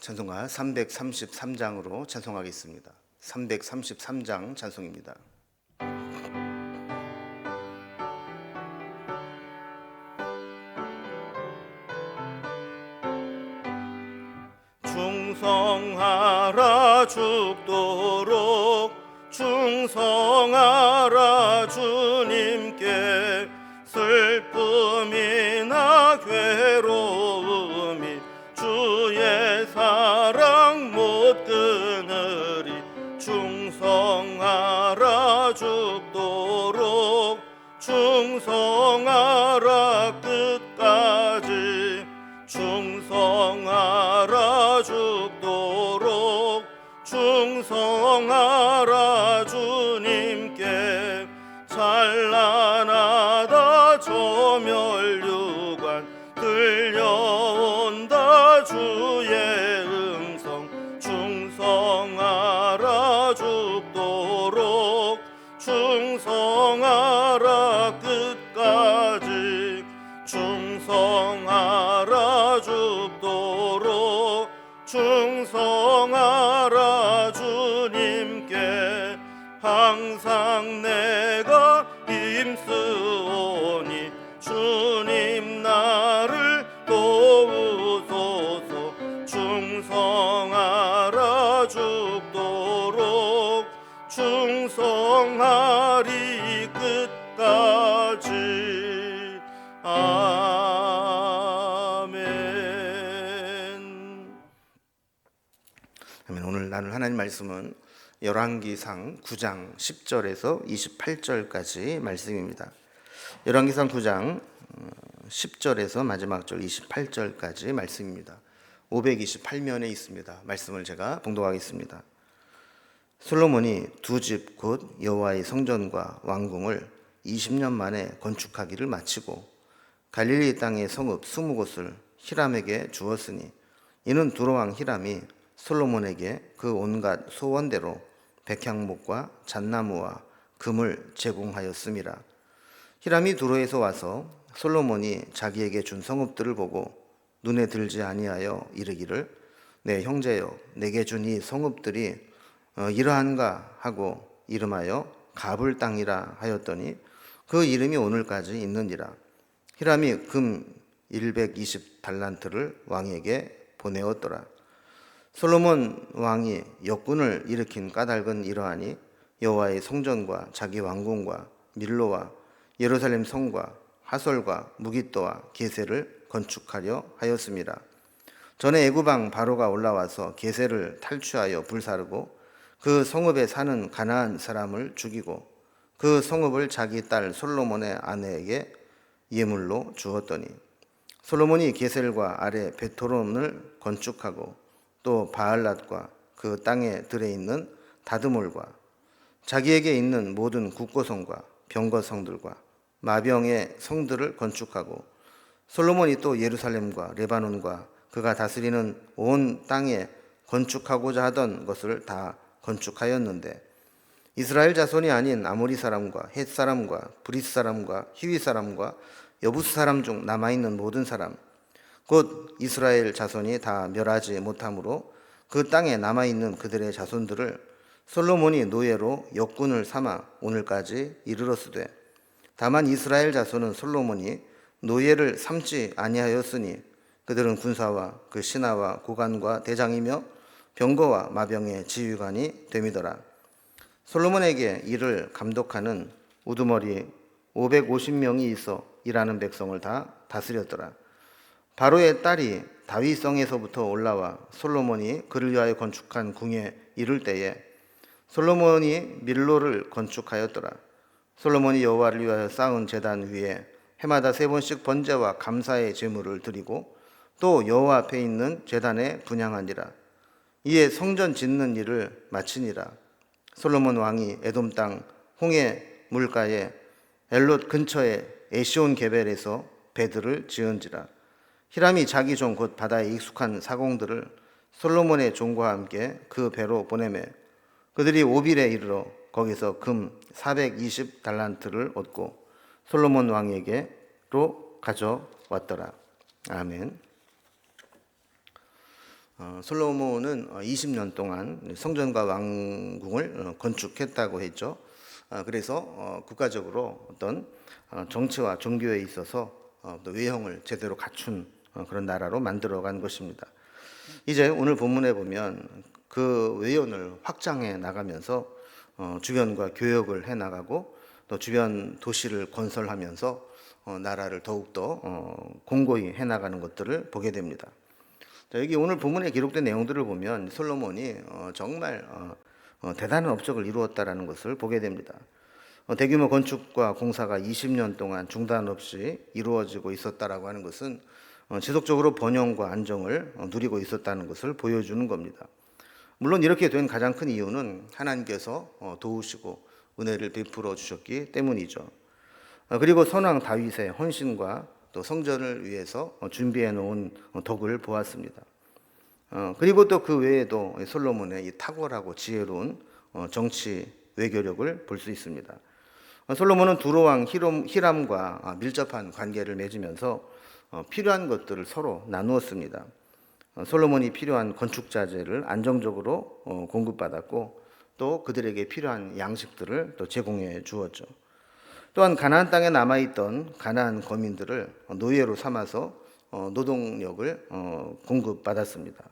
찬송가 333장으로 찬송하겠습니다. 333장 찬송입니다. 충성하라 죽도록 충성하라 주님께 슬픔이나 괴로움이 주의 사랑 못 끊으리 충성하라 죽도록 충성하라 끝까지 충성하라 죽도록 충성하라 주님께 찬란하다 저멸류관 들려온다 주의 음성 충성하라 죽도록 충성하라 끝까지 충성하라 죽도록 충성하라 주님께 항상 내가 힘쓰오니 주님 나를 도우소서 충성하라 죽도록 충성하리 끝까지 아멘. 오늘 나눌 하나님 말씀은 열왕기상 9장 10절에서 28절까지 말씀입니다. 열왕기상 9장 10절에서 마지막 절 28절까지 말씀입니다. 528면에 있습니다. 말씀을 제가 봉독하겠습니다. 솔로몬이 두 집 곧 여호와의 성전과 왕궁을 20년 만에 건축하기를 마치고 갈릴리 땅의 성읍 20곳을 히람에게 주었으니 이는 두로왕 히람이 솔로몬에게 그 온갖 소원대로 백향목과 잣나무와 금을 제공하였음이라. 히람이 두로에서 와서 솔로몬이 자기에게 준 성읍들을 보고 눈에 들지 아니하여 이르기를 내 형제여 내게 준 이 성읍들이 이러한가 하고 이름하여 가불 땅이라 하였더니 그 이름이 오늘까지 있느니라. 히람이 금 120달란트를 왕에게 보내었더라. 솔로몬 왕이 역군을 일으킨 까닭은 이러하니 여호와의 성전과 자기 왕궁과 밀로와 예루살렘 성과 하솔과 무깃도와 게셀을 건축하려 하였습니다. 전에 애굽왕 바로가 올라와서 게셀을 탈취하여 불사르고 그 성읍에 사는 가나안 사람을 죽이고 그 성읍을 자기 딸 솔로몬의 아내에게 예물로 주었더니 솔로몬이 게셀과 아래 베토론을 건축하고 또 바알랏과 그 땅에 들에 있는 다드몰과 자기에게 있는 모든 국고성과 병거성들과 마병의 성들을 건축하고 솔로몬이 또 예루살렘과 레바논과 그가 다스리는 온 땅에 건축하고자 하던 것을 다 건축하였는데 이스라엘 자손이 아닌 아모리 사람과 헷 사람과 브리스 사람과 히위 사람과 여부스 사람 중 남아있는 모든 사람 곧 이스라엘 자손이 다 멸하지 못하므로 그 땅에 남아있는 그들의 자손들을 솔로몬이 노예로 역군을 삼아 오늘까지 이르렀으되 다만 이스라엘 자손은 솔로몬이 노예를 삼지 아니하였으니 그들은 군사와 그 신하와 고관과 대장이며 병거와 마병의 지휘관이 됨이더라. 솔로몬에게 이를 감독하는 우두머리 550명이 있어 일하는 백성을 다 다스렸더라. 바로의 딸이 다윗성에서부터 올라와 솔로몬이 그를 위하여 건축한 궁에 이를 때에 솔로몬이 밀로를 건축하였더라. 솔로몬이 여호와를 위하여 쌓은 제단 위에 해마다 3번씩 번제와 감사의 제물을 드리고 또 여호와 앞에 있는 제단에 분향하니라. 이에 성전 짓는 일을 마치니라. 솔로몬 왕이 에돔 땅 홍해 물가에 엘롯 근처에 에시온 게벨에서 배들을 지은지라. 히람이 자기 종 곧 바다에 익숙한 사공들을 솔로몬의 종과 함께 그 배로 보내매 그들이 오빌에 이르러 거기서 금 420달란트를 얻고 솔로몬 왕에게로 가져왔더라. 아멘. 솔로몬은 20년 동안 성전과 왕궁을 건축했다고 했죠. 그래서 국가적으로 어떤 정치와 종교에 있어서 또 외형을 제대로 갖춘 그런 나라로 만들어간 것입니다. 이제 오늘 본문에 보면 그 외연을 확장해 나가면서 주변과 교역을 해 나가고 또 주변 도시를 건설하면서 나라를 더욱더 공고히 해 나가는 것들을 보게 됩니다. 자, 여기 오늘 본문에 기록된 내용들을 보면 솔로몬이 정말 대단한 업적을 이루었다라는 것을 보게 됩니다. 대규모 건축과 공사가 20년 동안 중단 없이 이루어지고 있었다라고 하는 것은 지속적으로 번영과 안정을 누리고 있었다는 것을 보여주는 겁니다. 물론 이렇게 된 가장 큰 이유는 하나님께서 도우시고 은혜를 베풀어 주셨기 때문이죠. 그리고 선왕 다윗의 헌신과 또 성전을 위해서 준비해 놓은 덕을 보았습니다. 그리고 또 그 외에도 솔로몬의 이 탁월하고 지혜로운 정치 외교력을 볼 수 있습니다. 솔로몬은 두로왕 히람과 밀접한 관계를 맺으면서 필요한 것들을 서로 나누었습니다. 솔로몬이 필요한 건축 자재를 안정적으로 공급받았고 또 그들에게 필요한 양식들을 또 제공해 주었죠. 또한 가나안 땅에 남아있던 가나안 거민들을 노예로 삼아서 노동력을 공급받았습니다.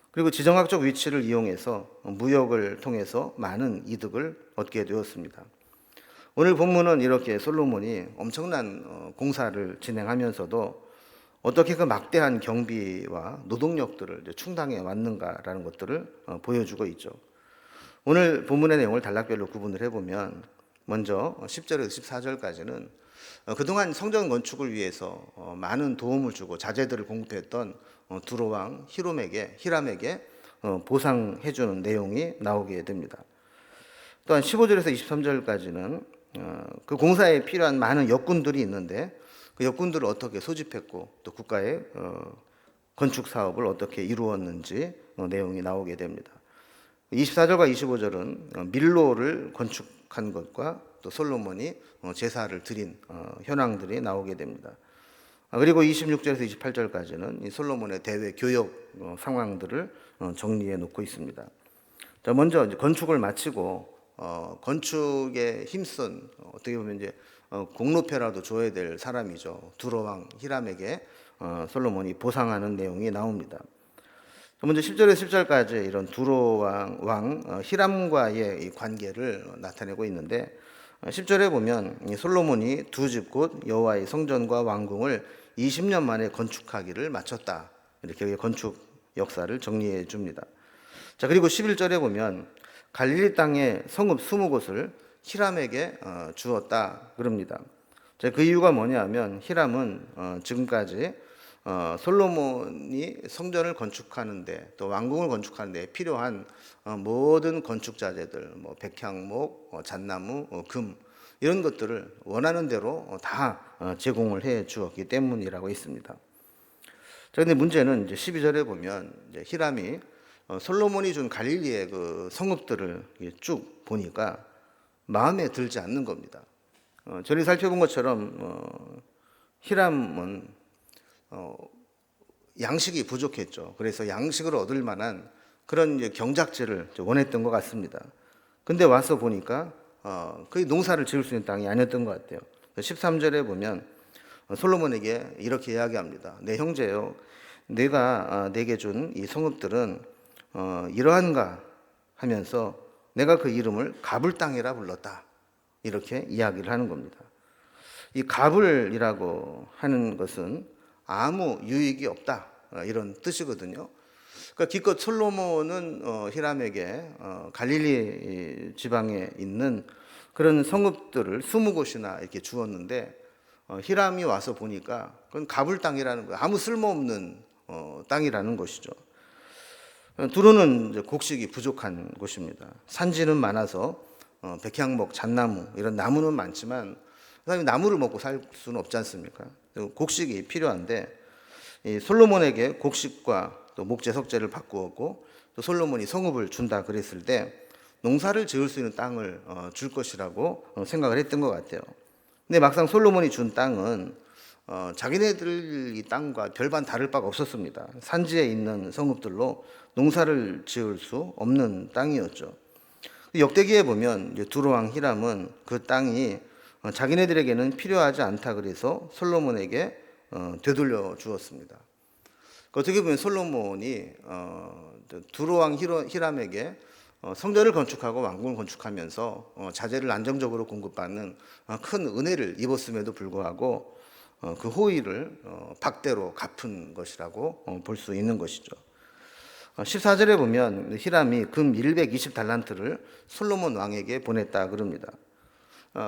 그리고 지정학적 위치를 이용해서 무역을 통해서 많은 이득을 얻게 되었습니다. 오늘 본문은 이렇게 솔로몬이 엄청난 공사를 진행하면서도 어떻게 그 막대한 경비와 노동력들을 충당해 왔는가라는 것들을 보여주고 있죠. 오늘 본문의 내용을 단락별로 구분을 해보면 먼저 10절에서 14절까지는 그동안 성전 건축을 위해서 많은 도움을 주고 자재들을 공급했던 두로왕 히람에게 보상해주는 내용이 나오게 됩니다. 또한 15절에서 23절까지는 그 공사에 필요한 많은 역군들이 있는데 그 역군들을 어떻게 소집했고 또 국가의 건축 사업을 어떻게 이루었는지 내용이 나오게 됩니다. 24절과 25절은 밀로를 건축한 것과 또 솔로몬이 제사를 드린 현황들이 나오게 됩니다. 그리고 26절에서 28절까지는 이 솔로몬의 대외 교역 상황들을 정리해 놓고 있습니다. 자, 먼저 이제 건축을 마치고 건축에 힘쓴 어떻게 보면 이제 공로패라도 줘야 될 사람이죠. 두로왕 히람에게 솔로몬이 보상하는 내용이 나옵니다. 먼저 10절에서 10절까지 이런 두로왕 히람과의 이 관계를 나타내고 있는데 10절에 보면 솔로몬이 두 집 곧 여호와의 성전과 왕궁을 20년 만에 건축하기를 마쳤다. 이렇게 건축 역사를 정리해 줍니다. 자, 그리고 11절에 보면 갈릴리 땅의 성읍 20곳을 히람에게 주었다 그럽니다. 자, 그 이유가 뭐냐면 히람은 지금까지 솔로몬이 성전을 건축하는데 또 왕궁을 건축하는데 필요한 모든 건축 자재들, 백향목, 잣나무, 금 이런 것들을 원하는 대로 다 제공을 해 주었기 때문이라고 했습니다. 자, 근데 문제는 이제 12절에 보면 이제 히람이 솔로몬이 준 갈릴리의 그 성읍들을 쭉 보니까 마음에 들지 않는 겁니다. 전에 살펴본 것처럼 히람은 양식이 부족했죠. 그래서 양식을 얻을 만한 그런 경작지를 원했던 것 같습니다. 근데 와서 보니까 거의 농사를 지을 수 있는 땅이 아니었던 것 같아요. 13절에 보면 솔로몬에게 이렇게 이야기합니다. 내 형제요, 내가 내게 준 이 성읍들은 이러한가 하면서 내가 그 이름을 가불 땅이라 불렀다. 이렇게 이야기를 하는 겁니다. 이 가불이라고 하는 것은 아무 유익이 없다 이런 뜻이거든요. 그러니까 기껏 솔로몬은 히람에게 갈릴리 지방에 있는 그런 성읍들을 20곳이나 이렇게 주었는데 히람이 와서 보니까 그건 가불 땅이라는 거, 아무 쓸모없는 땅이라는 것이죠. 두로는 곡식이 부족한 곳입니다. 산지는 많아서 백향목, 잣나무 이런 나무는 많지만 사람이 나무를 먹고 살 수는 없지 않습니까? 곡식이 필요한데 이 솔로몬에게 곡식과 또 목재석재를 바꾸었고 또 솔로몬이 성읍을 준다 그랬을 때 농사를 지을 수 있는 땅을 줄 것이라고 생각을 했던 것 같아요. 근데 막상 솔로몬이 준 땅은 자기네들 이 땅과 별반 다를 바가 없었습니다. 산지에 있는 성읍들로 농사를 지을 수 없는 땅이었죠. 역대기에 보면 이제 두로 왕 히람은 그 땅이 자기네들에게는 필요하지 않다 그래서 솔로몬에게 되돌려 주었습니다. 어떻게 보면 솔로몬이 두로 왕 히람에게 성전을 건축하고 왕궁을 건축하면서 자재를 안정적으로 공급받는 큰 은혜를 입었음에도 불구하고 그 호의를 박대로 갚은 것이라고 볼 수 있는 것이죠. 14절에 보면 히람이 금 120달란트를 솔로몬 왕에게 보냈다 그럽니다.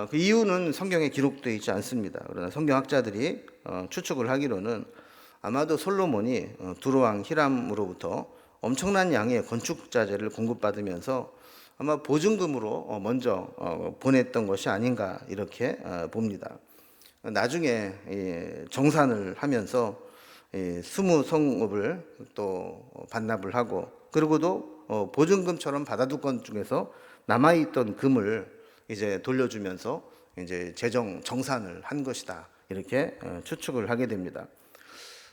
그 이유는 성경에 기록되어 있지 않습니다. 그러나 성경학자들이 추측을 하기로는 아마도 솔로몬이 두로 왕 히람으로부터 엄청난 양의 건축 자재를 공급받으면서 아마 보증금으로 먼저 보냈던 것이 아닌가 이렇게 봅니다. 나중에 정산을 하면서 20성읍을 또 반납을 하고, 그리고도 보증금처럼 받아둔 것 중에서 남아있던 금을 이제 돌려주면서 이제 재정 정산을 한 것이다 이렇게 추측을 하게 됩니다.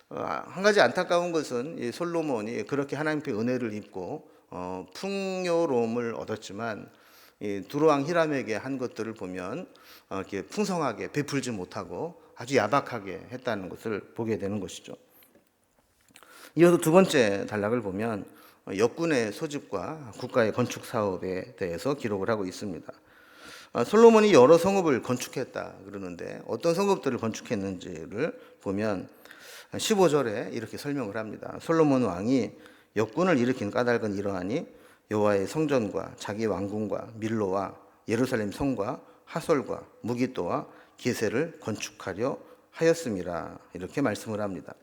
한 가지 안타까운 것은 이 솔로몬이 그렇게 하나님께 은혜를 입고 풍요로움을 얻었지만 이 두로 왕 히람에게 한 것들을 보면 이렇게 풍성하게 베풀지 못하고 아주 야박하게 했다는 것을 보게 되는 것이죠. 이어서 두 번째 단락을 보면 역군의 소집과 국가의 건축 사업에 대해서 기록을 하고 있습니다. 솔로몬이 여러 성읍을 건축했다 그러는데 어떤 성읍들을 건축했는지를 보면 15절에 이렇게 설명을 합니다. 솔로몬 왕이 역군을 일으킨 까닭은 이러하니 여호와의 성전과 자기 왕궁과 밀로와 예루살렘 성과 하솔과 무기또와 게셀을 건축하려 하였음이라 이렇게 말씀을 합니다.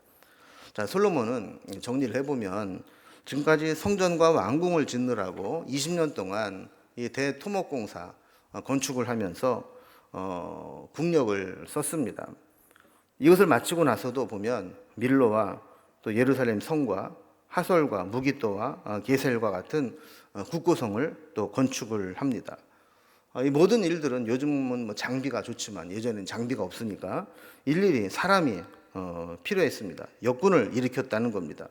자, 솔로몬은 정리를 해보면 지금까지 성전과 왕궁을 짓느라고 20년 동안 이 대토목공사 건축을 하면서 국력을 썼습니다. 이것을 마치고 나서도 보면 밀로와 또 예루살렘 성과 하솔과 무기또와 게셀과 같은 국고성을 또 건축을 합니다. 이 모든 일들은 요즘은 뭐 장비가 좋지만 예전에는 장비가 없으니까 일일이 사람이 필요했습니다. 역군을 일으켰다는 겁니다.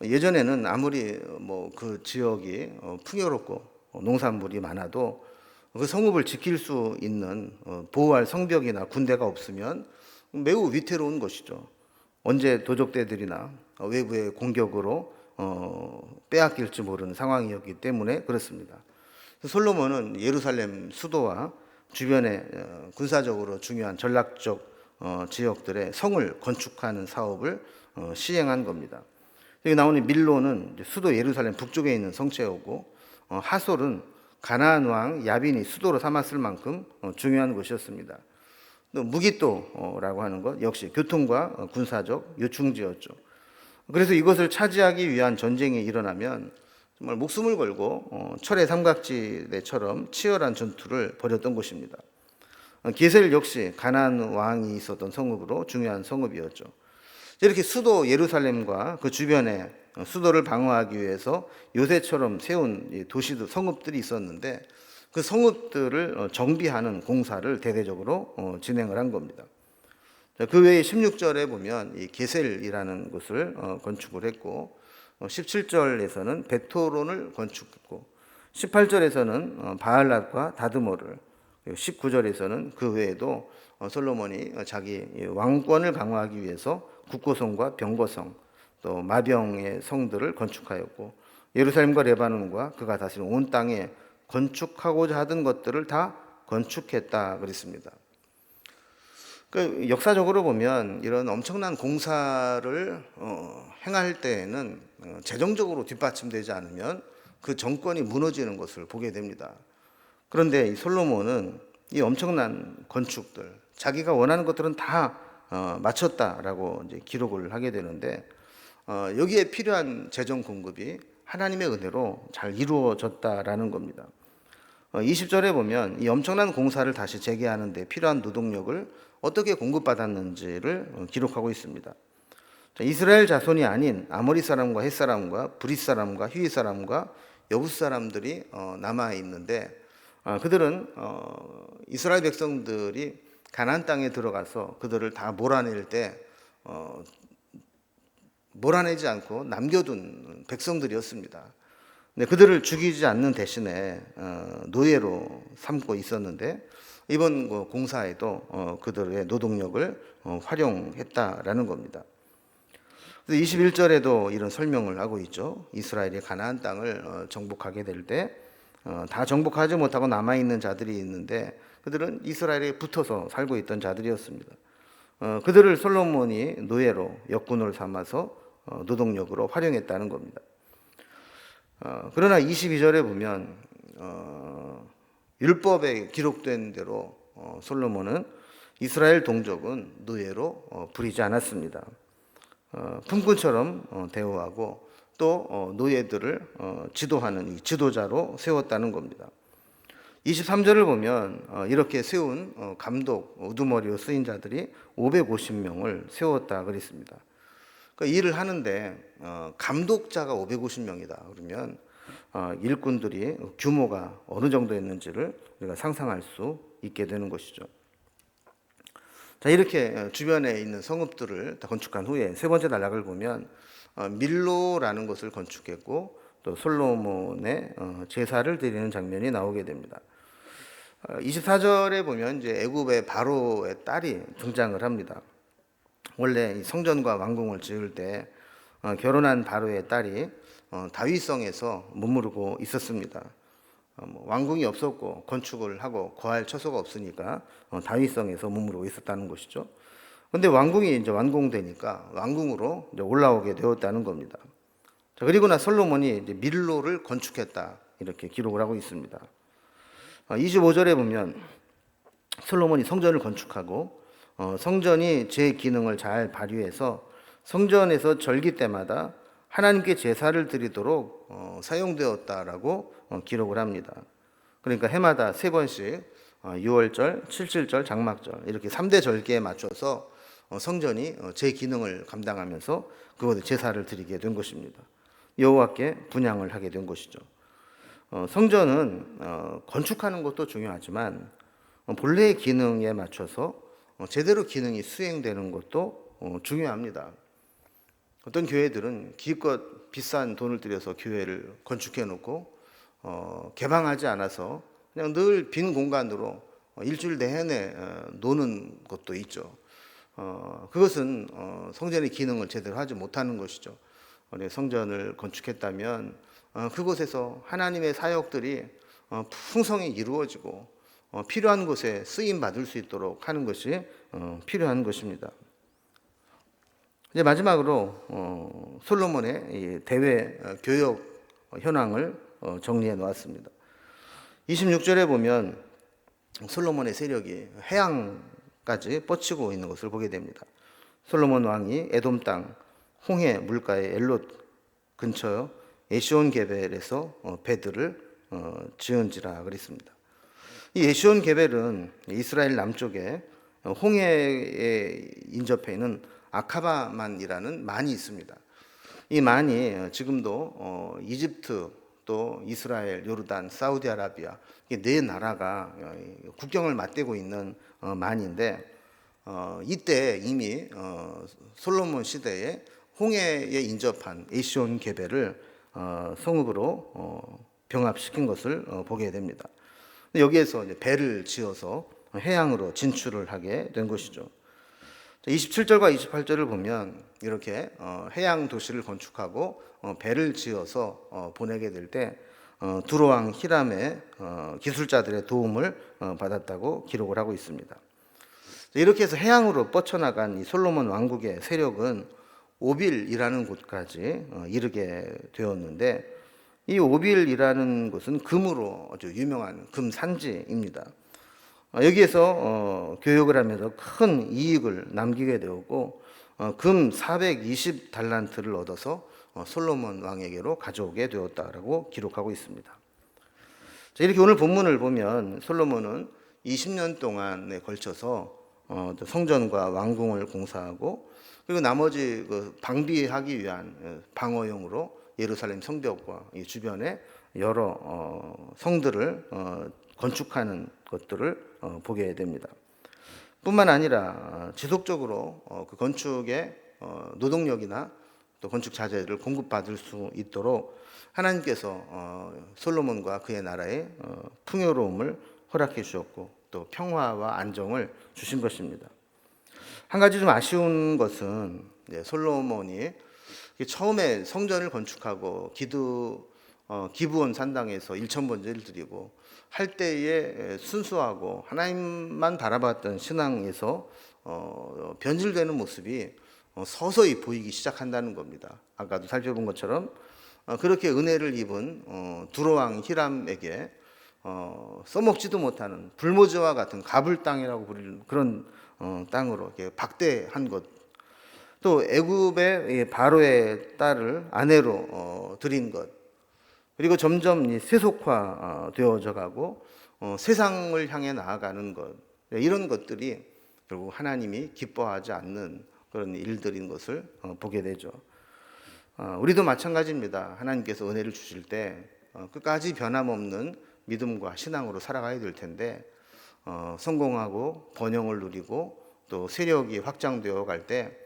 예전에는 아무리 뭐 그 지역이 풍요롭고 농산물이 많아도 그 성읍을 지킬 수 있는 보호할 성벽이나 군대가 없으면 매우 위태로운 것이죠. 언제 도적대들이나 외부의 공격으로 빼앗길지 모르는 상황이었기 때문에 그렇습니다. 솔로몬은 예루살렘 수도와 주변의 군사적으로 중요한 전략적 지역들의 성을 건축하는 사업을 시행한 겁니다. 여기 나오는 밀로는 수도 예루살렘 북쪽에 있는 성체였고, 하솔은 가나안 왕 야빈이 수도로 삼았을 만큼 중요한 곳이었습니다. 또 무기또라고 하는 것 역시 교통과 군사적 요충지였죠. 그래서 이것을 차지하기 위한 전쟁이 일어나면 정말 목숨을 걸고 철의 삼각지대처럼 치열한 전투를 벌였던 곳입니다. 게셀 역시 가나안 왕이 있었던 성읍으로 중요한 성읍이었죠. 이렇게 수도 예루살렘과 그 주변에 수도를 방어하기 위해서 요새처럼 세운 도시들, 성읍들이 있었는데 그 성읍들을 정비하는 공사를 대대적으로 진행을 한 겁니다. 그 외에 16절에 보면 이 게셀이라는 곳을 건축을 했고, 17절에서는 베토론을 건축했고, 18절에서는 바알랏과 다드모를, 19절에서는 그 외에도 솔로몬이 자기 왕권을 강화하기 위해서 국고성과 병거성, 또 마병의 성들을 건축하였고, 예루살렘과 레바논과 그가 다스리는 온 땅에 건축하고자 하던 것들을 다 건축했다 그랬습니다. 그 역사적으로 보면 이런 엄청난 공사를 행할 때에는 재정적으로 뒷받침되지 않으면 그 정권이 무너지는 것을 보게 됩니다. 그런데 이 솔로몬은 이 엄청난 건축들, 자기가 원하는 것들은 다 마쳤다라고 이제 기록을 하게 되는데, 여기에 필요한 재정 공급이 하나님의 은혜로 잘 이루어졌다라는 겁니다. 20절에 보면 이 엄청난 공사를 다시 재개하는 데 필요한 노동력을 어떻게 공급받았는지를 기록하고 있습니다. 이스라엘 자손이 아닌 아모리 사람과 헷 사람과 브릿 사람과 휘윗 사람과 여부스 사람들이 남아 있는데, 그들은 이스라엘 백성들이 가나안 땅에 들어가서 그들을 다 몰아낼 때 몰아내지 않고 남겨둔 백성들이었습니다. 근데 그들을 죽이지 않는 대신에 노예로 삼고 있었는데 이번 공사에도 그들의 노동력을 활용했다라는 겁니다. 21절에도 이런 설명을 하고 있죠. 이스라엘이 가나안 땅을 정복하게 될 때 다 정복하지 못하고 남아있는 자들이 있는데 그들은 이스라엘에 붙어서 살고 있던 자들이었습니다. 그들을 솔로몬이 노예로 역군을 삼아서 노동력으로 활용했다는 겁니다. 그러나 22절에 보면 율법에 기록된 대로 솔로몬은 이스라엘 동족은 노예로 부리지 않았습니다. 품꾼처럼 대우하고 또 노예들을 지도하는 지도자로 세웠다는 겁니다. 23절을 보면 이렇게 세운 감독, 우두머리로 쓰인 자들이 550명을 세웠다 그랬습니다. 그러니까 일을 하는데 감독자가 550명이다 그러면 일꾼들이 규모가 어느 정도였는지를 우리가 상상할 수 있게 되는 것이죠. 자, 이렇게 주변에 있는 성읍들을 다 건축한 후에 세 번째 단락을 보면 밀로라는 것을 건축했고 또 솔로몬의 제사를 드리는 장면이 나오게 됩니다. 24절에 보면 이제 애굽의 바로의 딸이 등장을 합니다. 원래 성전과 왕궁을 지을 때 결혼한 바로의 딸이 다윗성에서 머무르고 있었습니다. 왕궁이 없었고 건축을 하고 거할 처소가 없으니까 다윗성에서 머무르고 있었다는 것이죠. 그런데 왕궁이 이제 완공되니까 왕궁으로 이제 올라오게 되었다는 겁니다. 자, 그리고 나 솔로몬이 이제 밀로를 건축했다 이렇게 기록을 하고 있습니다. 25절에 보면 솔로몬이 성전을 건축하고 성전이 제 기능을 잘 발휘해서 성전에서 절기 때마다 하나님께 제사를 드리도록 사용되었다라고 기록을 합니다. 그러니까 해마다 세 번씩 6월절, 7.7절, 장막절 이렇게 3대 절기에 맞춰서 성전이 제 기능을 감당하면서 그곳에 제사를 드리게 된 것입니다. 여호와께 분향을 하게 된 것이죠. 성전은 건축하는 것도 중요하지만 본래의 기능에 맞춰서 제대로 기능이 수행되는 것도 중요합니다. 어떤 교회들은 기껏 비싼 돈을 들여서 교회를 건축해 놓고 개방하지 않아서 그냥 늘 빈 공간으로 일주일 내내 노는 것도 있죠. 그것은 성전의 기능을 제대로 하지 못하는 것이죠. 우리 성전을 건축했다면 그곳에서 하나님의 사역들이 풍성히 이루어지고 필요한 곳에 쓰임 받을 수 있도록 하는 것이 필요한 것입니다. 이제 마지막으로 솔로몬의 대외 교역 현황을 정리해 놓았습니다. 26절에 보면 솔로몬의 세력이 해양까지 뻗치고 있는 것을 보게 됩니다. 솔로몬 왕이 에돔 땅 홍해 물가의 엘롯 근처 에시온 게벨에서 배들을 지은지라 그랬습니다. 이 에시온 게벨은 이스라엘 남쪽에 홍해에 인접해 있는 아카바만이라는 만이 있습니다. 이 만이 지금도 이집트 또 이스라엘, 요르단, 사우디아라비아 네 나라가 국경을 맞대고 있는 만인데 이때 이미 솔로몬 시대에 홍해에 인접한 에시온 게벨을 성읍으로 병합시킨 것을 보게 됩니다. 여기에서 이제 배를 지어서 해양으로 진출을 하게 된 것이죠. 27절과 28절을 보면 이렇게 해양 도시를 건축하고 배를 지어서 보내게 될 때 두로왕 히람의 기술자들의 도움을 받았다고 기록을 하고 있습니다. 이렇게 해서 해양으로 뻗쳐나간 이 솔로몬 왕국의 세력은 오빌이라는 곳까지 이르게 되었는데 이 오빌이라는 곳은 금으로 아주 유명한 금 산지입니다. 여기에서 교역을 하면서 큰 이익을 남기게 되었고 금 420달란트를 얻어서 솔로몬 왕에게로 가져오게 되었다라고 기록하고 있습니다. 자, 이렇게 오늘 본문을 보면 솔로몬은 20년 동안에 걸쳐서 성전과 왕궁을 공사하고 그리고 나머지 방비하기 위한 방어용으로 예루살렘 성벽과 이 주변에 여러 성들을 건축하는 것들을 보게 됩니다. 뿐만 아니라 지속적으로 그 건축의 노동력이나 또 건축 자재를 공급받을 수 있도록 하나님께서 솔로몬과 그의 나라에 풍요로움을 허락해 주셨고 또 평화와 안정을 주신 것입니다. 한 가지 좀 아쉬운 것은 솔로몬이 처음에 성전을 건축하고 기브온 산당에서 일천번제를 드리고 할 때에 순수하고 하나님만 바라봤던 신앙에서 변질되는 모습이 서서히 보이기 시작한다는 겁니다. 아까도 살펴본 것처럼 그렇게 은혜를 입은 두로왕 히람에게 써먹지도 못하는 불모지와 같은 가불 땅이라고 부르는 그런 땅으로 이렇게 박대한 것, 또 애굽의 바로의 딸을 아내로 드린 것, 그리고 점점 세속화 되어져 가고 세상을 향해 나아가는 것, 이런 것들이 결국 하나님이 기뻐하지 않는 그런 일들인 것을 보게 되죠. 우리도 마찬가지입니다. 하나님께서 은혜를 주실 때 끝까지 변함없는 믿음과 신앙으로 살아가야 될 텐데 성공하고 번영을 누리고 또 세력이 확장되어 갈 때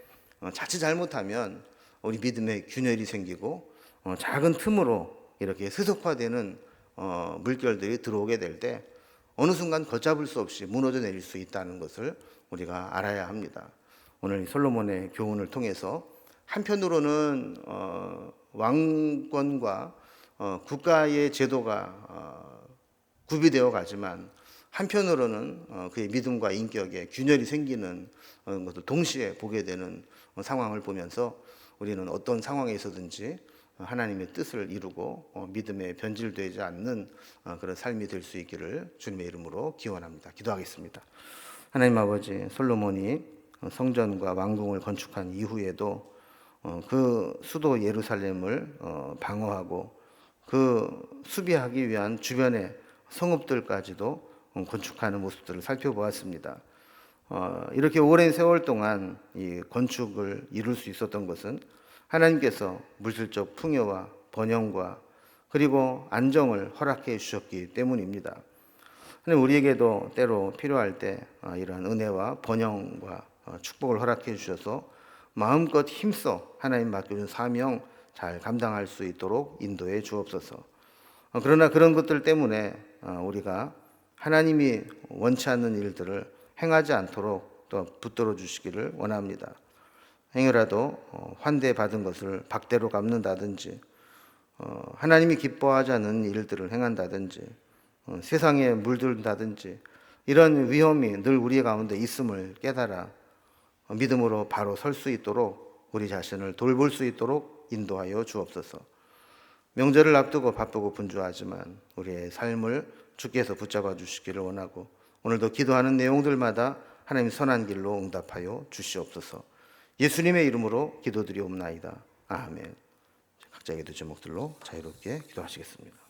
자칫 잘못하면 우리 믿음에 균열이 생기고 작은 틈으로 이렇게 세속화되는 물결들이 들어오게 될 때 어느 순간 걷잡을 수 없이 무너져 내릴 수 있다는 것을 우리가 알아야 합니다. 오늘 솔로몬의 교훈을 통해서 한편으로는 왕권과 국가의 제도가 구비되어 가지만 한편으로는 그의 믿음과 인격에 균열이 생기는 것을 동시에 보게 되는 상황을 보면서 우리는 어떤 상황에 있어든지 하나님의 뜻을 이루고 믿음에 변질되지 않는 그런 삶이 될 수 있기를 주님의 이름으로 기원합니다. 기도하겠습니다. 하나님 아버지, 솔로몬이 성전과 왕궁을 건축한 이후에도 그 수도 예루살렘을 방어하고 그 수비하기 위한 주변의 성읍들까지도 건축하는 모습들을 살펴보았습니다. 이렇게 오랜 세월 동안 이 건축을 이룰 수 있었던 것은 하나님께서 물질적 풍요와 번영과 그리고 안정을 허락해 주셨기 때문입니다. 하나님, 우리에게도 때로 필요할 때 이러한 은혜와 번영과 축복을 허락해 주셔서 마음껏 힘써 하나님 맡겨준 사명 잘 감당할 수 있도록 인도해 주옵소서. 그러나 그런 것들 때문에 우리가 하나님이 원치 않는 일들을 행하지 않도록 또 붙들어 주시기를 원합니다. 행여라도 환대받은 것을 박대로 갚는다든지 하나님이 기뻐하지 않는 일들을 행한다든지 세상에 물들다든지 이런 위험이 늘 우리 가운데 있음을 깨달아 믿음으로 바로 설 수 있도록 우리 자신을 돌볼 수 있도록 인도하여 주옵소서. 명절을 앞두고 바쁘고 분주하지만 우리의 삶을 주께서 붙잡아 주시기를 원하고 오늘도 기도하는 내용들마다 하나님 선한 길로 응답하여 주시옵소서. 예수님의 이름으로 기도드리옵나이다. 아멘. 각자의 기도 제목들로 자유롭게 기도하시겠습니다.